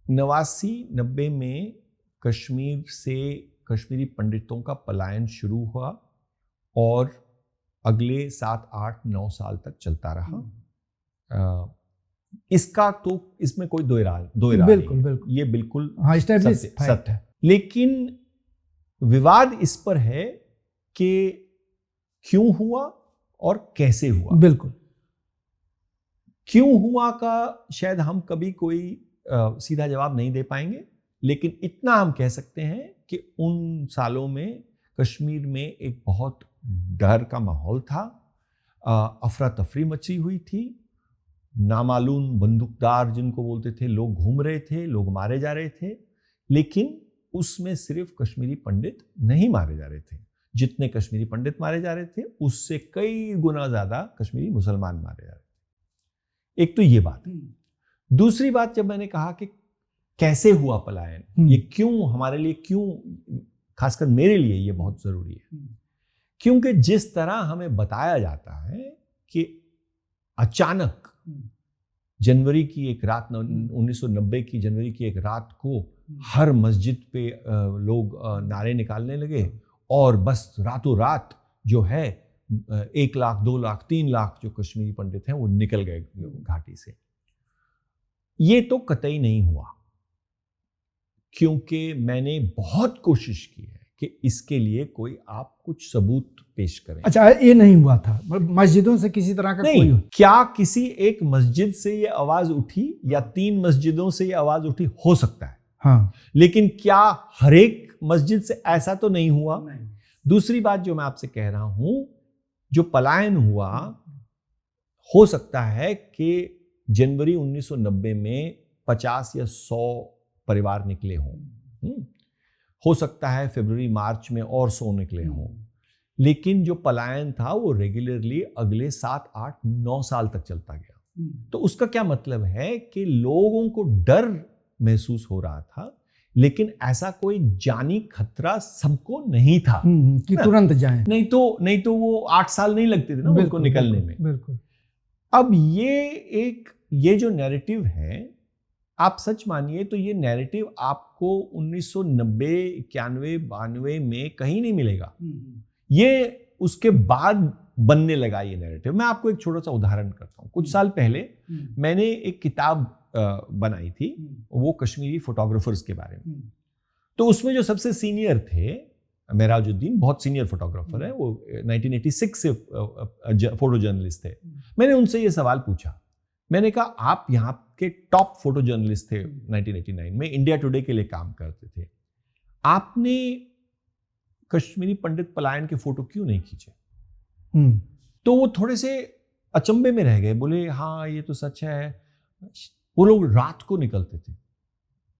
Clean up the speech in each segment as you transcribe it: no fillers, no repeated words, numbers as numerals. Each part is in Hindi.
89-90 में कश्मीर से कश्मीरी पंडितों का पलायन शुरू हुआ और अगले 7-8-9 साल तक चलता रहा। इसका तो इसमें कोई दो राय बिल्कुल नहीं, बिल्कुल ये बिल्कुल सत्य है। लेकिन विवाद इस पर है कि क्यों हुआ और कैसे हुआ। बिल्कुल क्यों हुआ का शायद हम कभी कोई सीधा जवाब नहीं दे पाएंगे, लेकिन इतना हम कह सकते हैं कि उन सालों में कश्मीर में एक बहुत डर का माहौल था, अफरा तफरी मची हुई थी, नामालूम बंदूकदार जिनको बोलते थे लोग घूम रहे थे, लोग मारे जा रहे थे। लेकिन उसमें सिर्फ कश्मीरी पंडित नहीं मारे जा रहे थे, जितने कश्मीरी पंडित मारे जा रहे थे उससे कई गुना ज्यादा कश्मीरी मुसलमान मारे जा रहे थे। एक तो ये बात है। दूसरी बात, जब मैंने कहा कि कैसे हुआ पलायन, ये क्यों हमारे लिए, क्यों खासकर मेरे लिए ये बहुत जरूरी है, क्योंकि जिस तरह हमें बताया जाता है कि अचानक जनवरी की एक रात, 1990 की जनवरी की एक रात को हर मस्जिद पे लोग नारे निकालने लगे और बस रातों रात जो है 1 लाख 2 लाख 3 लाख जो कश्मीरी पंडित हैं वो निकल गए घाटी से। ये तो कतई नहीं हुआ, क्योंकि मैंने बहुत कोशिश की है कि इसके लिए कोई आप कुछ सबूत पेश करें। अच्छा, ये नहीं हुआ था मस्जिदों से किसी तरह का नहीं, कोई? क्या किसी एक मस्जिद से ये आवाज उठी या 3 मस्जिदों से ये आवाज उठी, हो सकता है। हाँ, लेकिन क्या हर एक मस्जिद से ऐसा तो नहीं हुआ। दूसरी बात जो मैं आपसे कह रहा हूं, जो पलायन हुआ, हो सकता है कि जनवरी 1990 में 50 या 100 परिवार निकले हों, हो सकता है फरवरी मार्च में और 100 निकले हों, लेकिन जो पलायन था वो रेगुलरली अगले 7-8-9 साल तक चलता गया। तो उसका क्या मतलब है कि लोगों को डर महसूस हो रहा था, लेकिन ऐसा कोई जानी खतरा सबको नहीं था कि तुरंत जाएं। नहीं तो वो 8 साल नहीं लगते थे ना उनको निकलने में। बिल्कुल। अब ये जो नैरेटिव है, आप सच मानिए तो ये नैरेटिव आपको 1990, 91, 92 में कहीं नहीं मिलेगा। ये उसके बाद बनने लगा ये नैरेटिव। मैं आपको एक छोटा सा उदाहरण करता हूँ। कुछ साल पहले मैंने एक किताब बनाई थी, वो कश्मीरी फोटोग्राफर्स के बारे में। तो उसमें जो सबसे सीनियर थे, मेराजुद्दीन बहुत सीनियर फोटोग्राफर है, वो 1986 से फोटो जर्नलिस्ट थे। मैंने उनसे ये सवाल पूछा, मैंने कहा आप यहाँ के टॉप फोटो जर्नलिस्ट थे 1989 में, इंडिया टुडे के लिए काम करते थे, आपने कश्मीरी पंडित पलायन के फोटो क्यों नहीं खींचे? तो वो थोड़े से अचंभे में रह गए, बोले हाँ ये तो सच है, वो लोग रात को निकलते थे।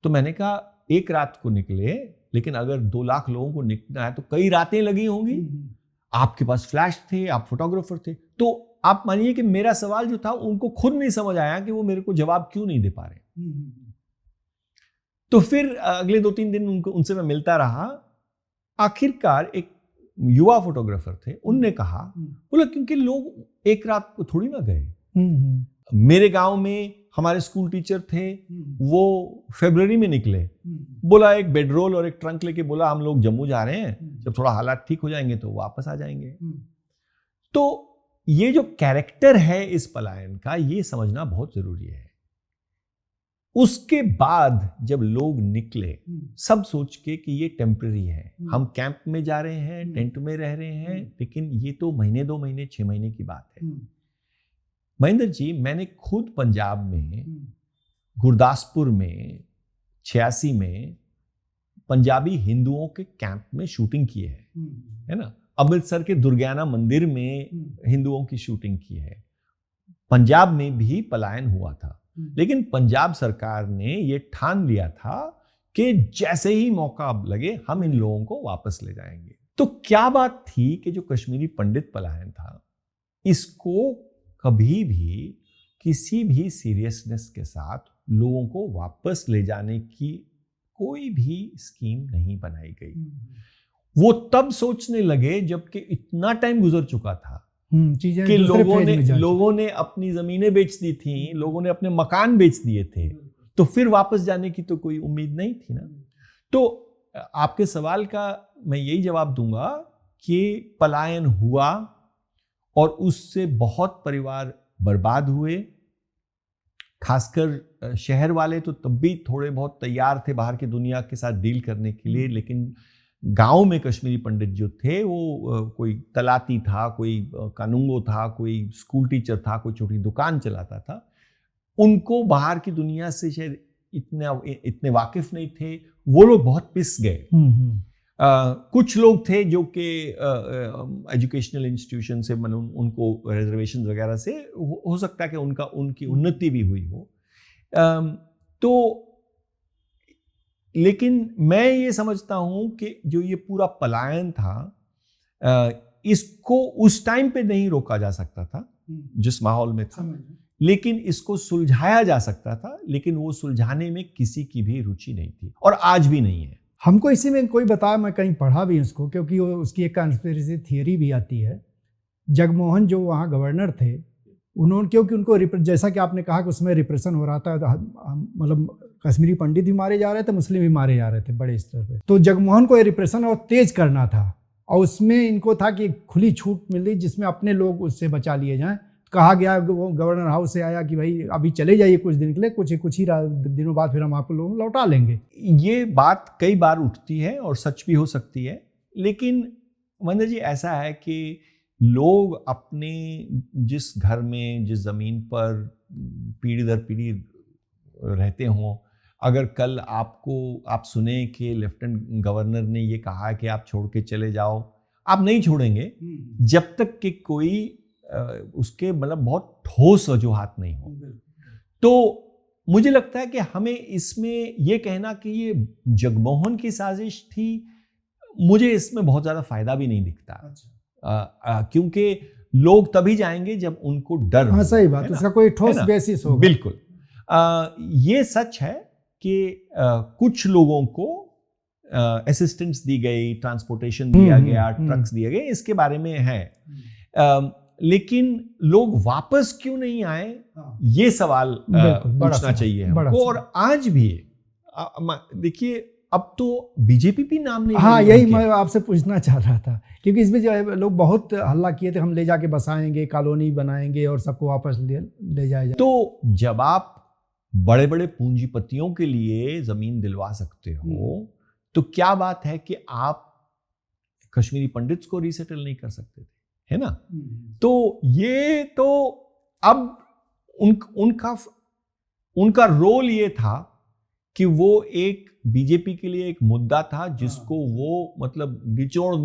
तो मैंने कहा एक रात को निकले, लेकिन अगर 2 लाख लोगों को निकलना है तो कई रातें लगी होंगी। आपके पास फ्लैश थे, आप फोटोग्राफर थे। तो आप मानिए कि मेरा सवाल जो था उनको खुद नहीं समझ आया कि वो मेरे को जवाब क्यों नहीं दे पा रहे। तो फिर अगले 2-3 दिन उनसे मैं मिलता रहा। आखिरकार एक युवा फोटोग्राफर थे, उनने कहा, बोला क्योंकि लोग एक रात को थोड़ी ना गए। मेरे गांव में हमारे स्कूल टीचर थे, वो फरवरी में निकले, बोला एक बेडरोल और एक ट्रंक लेके बोला हम लोग जम्मू जा रहे हैं, जब थोड़ा हालात ठीक हो जाएंगे तो वापस आ जाएंगे। तो ये जो कैरेक्टर है इस पलायन का, ये समझना बहुत जरूरी है। उसके बाद जब लोग निकले, सब सोच के कि ये टेम्पररी है, हम कैंप में जा रहे हैं, टेंट में रह रहे हैं, लेकिन ये तो महीने 2 महीने 6 महीने की बात है। महेंद्र जी, मैंने खुद पंजाब में गुरदासपुर में 86 में पंजाबी हिंदुओं के कैंप में शूटिंग की है ना। अमृतसर के दुर्गियाना मंदिर में हिंदुओं की शूटिंग की है। पंजाब में भी पलायन हुआ था, लेकिन पंजाब सरकार ने ये ठान लिया था कि जैसे ही मौका लगे हम इन लोगों को वापस ले जाएंगे। तो क्या बात थी कि जो कश्मीरी पंडित पलायन था, इसको कभी भी किसी भी सीरियसनेस के साथ लोगों को वापस ले जाने की कोई भी स्कीम नहीं बनाई गई। वो तब सोचने लगे जबकि इतना टाइम गुजर चुका था कि लोगों ने अपनी जमीनें बेच दी थी, लोगों ने अपने मकान बेच दिए थे, तो फिर वापस जाने की तो कोई उम्मीद नहीं थी ना। तो आपके सवाल का मैं यही जवाब दूंगा कि पलायन हुआ और उससे बहुत परिवार बर्बाद हुए। खासकर शहर वाले तो तब भी थोड़े बहुत तैयार थे बाहर की दुनिया के साथ डील करने के लिए, लेकिन गांव में कश्मीरी पंडित जो थे वो कोई तलाती था, कोई कानूंगो था, कोई स्कूल टीचर था, कोई छोटी दुकान चलाता था, उनको बाहर की दुनिया से शायद इतने वाकिफ नहीं थे। वो लोग बहुत पिस गए। कुछ लोग थे जो कि एजुकेशनल इंस्टीट्यूशन से उनको रिजर्वेशन वगैरह से हो सकता है कि उनकी उन्नति भी हुई हो। तो लेकिन मैं ये समझता हूं कि जो ये पूरा पलायन था, इसको उस टाइम पे नहीं रोका जा सकता था जिस माहौल में था, लेकिन इसको सुलझाया जा सकता था, लेकिन वो सुलझाने में किसी की भी रुचि नहीं थी और आज भी नहीं है। हमको इसी में कोई बताया, मैं कहीं पढ़ा भी उसको, क्योंकि उसकी एक कंस्पिरेसी थियरी भी आती है। जगमोहन जो वहाँ गवर्नर थे, उन्होंने, क्योंकि उनको जैसा कि आपने कहा कि उसमें रिप्रेशन हो रहा था, मतलब कश्मीरी पंडित भी मारे जा रहे थे, मुस्लिम भी मारे जा रहे थे बड़े स्तर पे, तो जगमोहन को ये रिप्रेशन और तेज करना था, और उसमें इनको था कि खुली छूट मिली जिसमें अपने लोग उससे बचा लिए जाएं। कहा गया, वो गवर्नर हाउस से आया कि भाई अभी चले जाइए कुछ दिन के लिए, कुछ ही दिनों बाद फिर हम आपको लोग लौटा लेंगे। ये बात कई बार उठती है और सच भी हो सकती है, लेकिन वंदना जी ऐसा है कि लोग अपने जिस घर में, जिस जमीन पर पीढ़ी दर पीढ़ी रहते हों, अगर कल आप सुने कि लेफ्टिनेंट गवर्नर ने ये कहा कि आप छोड़ के चले जाओ, आप नहीं छोड़ेंगे जब तक कि कोई उसके मतलब बहुत ठोस वजूहात नहीं हो। तो मुझे लगता है कि हमें इसमें यह कहना कि ये जगमोहन की साजिश थी, मुझे इसमें बहुत ज्यादा फायदा भी नहीं दिखता। क्योंकि लोग तभी जाएंगे जब उनको डर हो। सही बात, उसका कोई ठोस बेसिस होगा। बिल्कुल। ये सच है कि कुछ लोगों को असिस्टेंस दी गई, ट्रांसपोर्टेशन दिया गया, ट्रक्स दिए गए, इसके बारे में है। लेकिन लोग वापस क्यों नहीं आए, ये सवाल पूछना चाहिए हमको। और आज भी देखिए, अब तो बीजेपी भी नाम नहीं। हाँ, यही मैं आपसे पूछना चाह रहा था, क्योंकि इसमें जो है लोग बहुत हल्ला किए थे, हम ले जाके बसाएंगे, कॉलोनी बनाएंगे और सबको वापस ले जाएंगे। तो जब आप बड़े बड़े पूंजीपतियों के लिए जमीन दिलवा सकते हो, तो क्या बात है कि आप कश्मीरी पंडित्स को रीसेटल नहीं कर सकते थे, है ना? तो ये तो अब उनका रोल ये था कि वो एक बीजेपी के लिए एक मुद्दा था जिसको वो मतलब निचोड़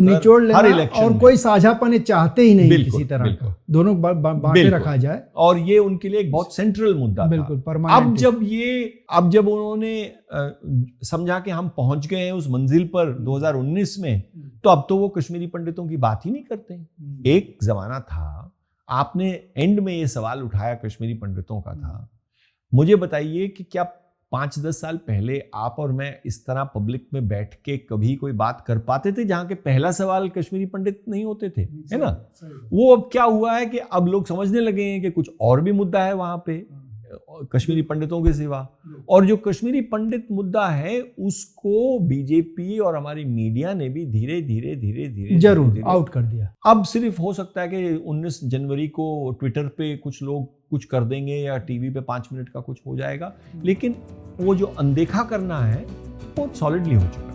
कर हर इलेक्शन और कोई साझापन चाहते ही नहीं किसी तरह का, दोनों बांटे रखा जाए, और ये उनके लिए एक बहुत सेंट्रल मुद्दा था। अब जब उन्होंने समझा कि हम पहुंच गए हैं उस मंजिल पर 2019 में, तो अब तो वो कश्मीरी पंडितों की बात ही नहीं करते। एक जमाना था, आपने एंड में ये सवाल उठाया कश्मीरी पंडितों का था, मुझे बताइए कि क्या 5-10 साल पहले आप और मैं इस तरह पब्लिक में बैठ के कभी कोई बात कर पाते थे जहां के पहला सवाल कश्मीरी पंडित नहीं होते थे, है ना? वो अब क्या हुआ है कि अब लोग समझने लगे हैं कि कुछ और भी मुद्दा है वहां पे कश्मीरी पंडितों के सिवा, और जो कश्मीरी पंडित मुद्दा है उसको बीजेपी और हमारी मीडिया ने भी धीरे धीरे जरूर आउट कर दिया। अब सिर्फ हो सकता है कि 19 जनवरी को ट्विटर पे कुछ लोग कुछ कर देंगे या टीवी पे 5 मिनट का कुछ हो जाएगा, लेकिन वो जो अनदेखा करना है वो सॉलिडली हो चुका है।